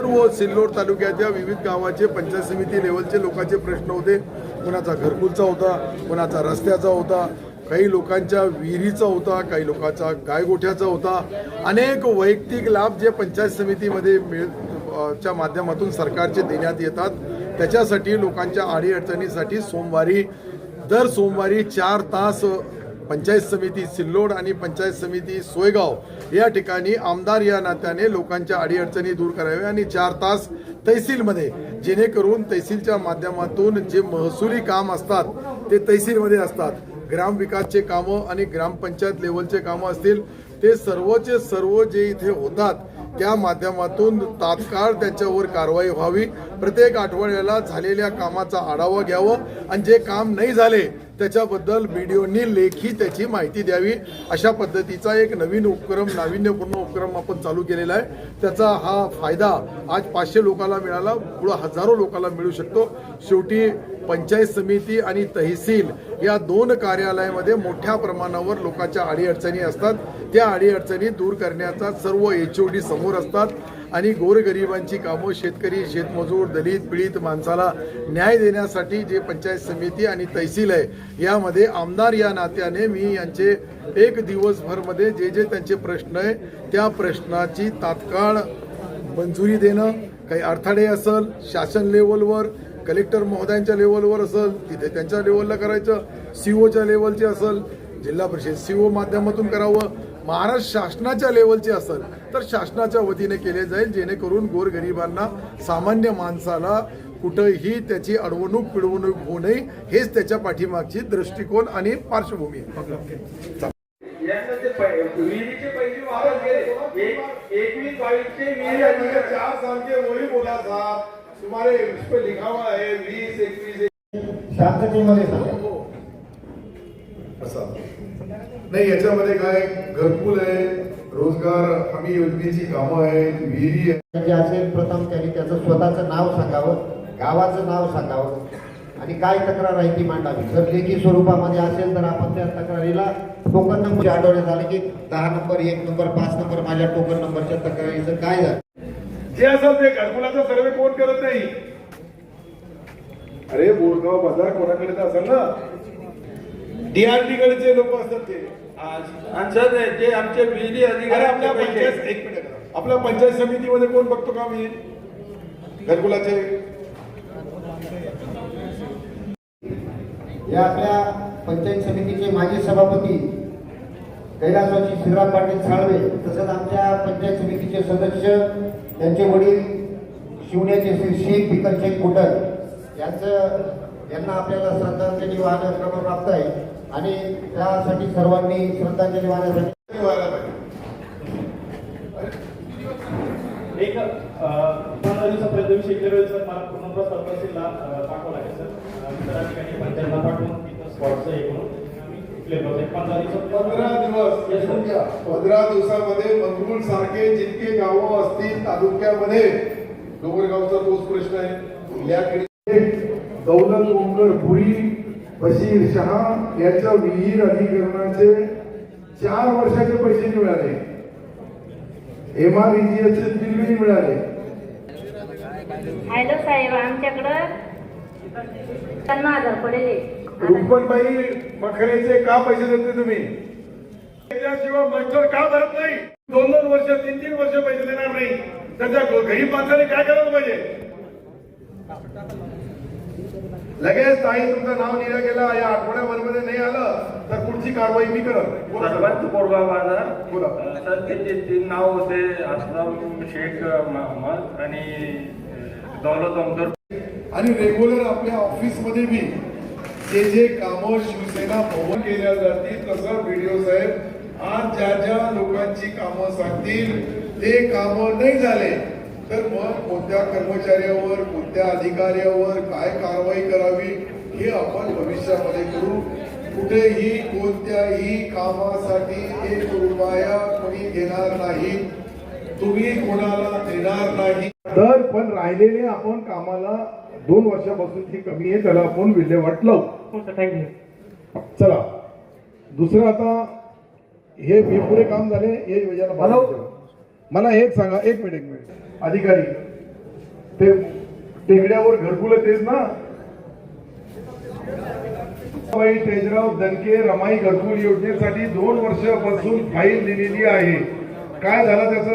सर्व सिल्लोड तालुक्याच्या विविध गावाचे पंचायत समिती लेवलचे लोकांचे प्रश्न होते. कोणाचा घरकुलचा होता, कोणाचा रस्त्याचा होता, काही लोकांच्या विहिरीचा होता, काही लोकांचा गायगोठ्याचा होता. अनेक वैयक्तिक लाभ जे पंचायत समितीमध्ये च्या माध्यमातून सरकारचे देण्यात येतात, त्याच्यासाठी लोकांच्या अडीअडचणीसाठी दर सोमवारी 4 तास पंचायत समिती सिल्लोड आणि पंचायत समिती सोयगाव या ठिकाणी आमदार या नात्याने लोकांच्या अडीअडचणी दूर कराव्या आणि 4 तास तहसीलमध्ये, जेणेकरून तहसीलच्या माध्यमातून जे महसुली काम असतात ते तहसीलमध्ये असतात. ग्रामविकासचे कामं आणि ग्रामपंचायत लेवलचे कामं असतील, ते सर्वचे सर्व जे इथे होतात त्या माध्यमातून तात्काळ त्याच्यावर कारवाई व्हावी. प्रत्येक आठवड्याला झालेल्या कामाचा आढावा घ्यावा आणि जे काम नाही झाले त्याच्याबद्दल बीडीओनी लेखी त्याची माहिती द्यावी. अशा पद्धतीचा एक नवीन उपक्रम, नाविन्यपूर्ण उपक्रम आपण चालू केलेला आहे. त्याचा हा फायदा आज 500 लोकांना मिळाला, पुढे हजारो लोकांना मिळू शकतो. शेवटी पंचायत समिती आणि तहसील या 2 कार्यालयामध्ये मोठ्या प्रमाणावर लोकांच्या अडीअडचणी असतात. त्या अडीअडचणी दूर करण्याचा सर्व HOD समोर असतात आणि गोरगरिबांची कामं, शेतकरी, शेतमजूर, दलित, पीडित माणसाला न्याय देण्यासाठी जे पंचायत समिती आणि तहसील आहे यामध्ये आमदार या नात्याने मी यांचे एक दिवसभरमध्ये जे त्यांचे प्रश्न आहे त्या प्रश्नाची तात्काळ मंजुरी देणं, काही अडथळे असेल शासन लेवलवर, कलेक्टर महोदयांच्या लेवलवर असेल तिथे त्यांच्या लेवलला करायचं, CO च्या लेवलचे असेल जिल्हा परिषद CO माध्यमातून करावं, महाराष्ट्र शासनाच्या लेवलचे असेल तर शासनाच्या वतीने केले जाईल, जेणेकरून गोरगरिबांना, सामान्य माणसाला कुठंही त्याची अडवणूक पिडवणूक होऊ नये. हेच त्याच्या पाठीमागची दृष्टिकोन आणि पार्श्वभूमी आहे. नाही, याच्यामध्ये काय घरकुल आहे, रोजगार हमी योजनेची कामं आहेत, विहिरी आहे. असेल प्रथम त्यांनी त्याचं स्वतःचं नाव सांगावं, गावाचं नाव सांगावं आणि काय तक्रार आहे ती मांडावी. जर लेखी स्वरूपामध्ये असेल तर आपण त्या तक्रारीला टोकन नंबर आढळण्यात आले की 10 नंबर, 1 नंबर, 5 नंबर माझ्या टोकन नंबरच्या तक्रारीचं काय झालं. जे असेल ते घरकुलाचा सर्वे कोण करत नाही. अरे बोरगाव बाजार कोणाकडे तर असेल ना, DRT कडचे लोक असतात ते. जे आमचे विधी अधिकारी आपल्या पंचायत समितीमध्ये कोण बघतो का मी घरकुलाचे. या आपल्या पंचायत समितीचे माजी सभापती कैलासवासी श्रीराम पाटील साळवे, तसंच आमच्या पंचायत समितीचे सदस्य त्यांचे वडील शिवण्याचे श्री पिकलचे कुटर यांना आपल्याला श्रद्धांजली वाहन क्रमप्राप्त आहे आणि त्यासाठी सर्वांनी श्रद्धांजली वाहण्यासाठी एक 15 दिवसापर्यंत शेतकरी सर मला पूर्ण प्रस्ताव तहसीलला पाठवला आहे सर. त्या ठिकाणी पंचायतला पाठवून तिथं स्पॉटचं हे करून 15 दिवसामध्ये मंगरुळ सारखे जितके गावं असतील तालुक्यामध्ये, डोंगरगावचा तोच प्रश्न आहे. याकडे दौलत ओंकर पुरी, बशीर शहा याच्या विहीर अधिकरणाचे 4 वर्षाचे पैसे मिळाले. MREGS चे बिल मिळाले. हॅलो साहेब, आमच्याकडं 50,000 पडेल. रुक्मणबाई मखरेचे का पैसे देते तुम्ही? त्याशिवाय मजदूर का भरत नाही? 2-2 वर्ष 3-3 वर्ष पैसे देणार नाही. त्याच्या गरीब माणसाने काय करायला पाहिजे? लगेच ताई तुमचं नाव लिहिलं गेलं, या आठवड्याभरमध्ये नाही आलं तर पुढची कारवाई मी करत. सरपंच बोरगाव बाजार बोला सर. त्यांचे 3 नाव होते, असलम शेख महम्मद आणि दौलत ओंकर. आणि रेग्युलर आपल्या ऑफिसमध्ये बी जे कामं शिवसेना भवन केल्या जातील तसं BDO साहेब आज ज्या लोकांची कामं सांगतील ते कामं नाही झाले तर मग कोणत्या कर्मचाऱ्यावर, कोणत्या अधिकाऱ्यावर काय कारवाई करावी हे आपण भविष्यामध्ये करू. कुठेही कोणत्याही कामासाठी 1 रुपया कोणी घेणार नाही, तुम्ही कोणाला देणार नाही. तर पण राहिलेले आपण कामाला 2 वर्षापासून जी कमी आहे त्याला आपण विल्हेवाट लावू. चला दुसरं, आता हे पुरे काम झाले. हे योजना मला एक सांगा, एक मिनिट अधिकारी ते टेकड्यावर घरकुल तेच ना. तेजराव दणके रमाई घरकुल योजनेसाठी 2 वर्षापासून फाईल दिलेली आहे. काय झालं त्याचं?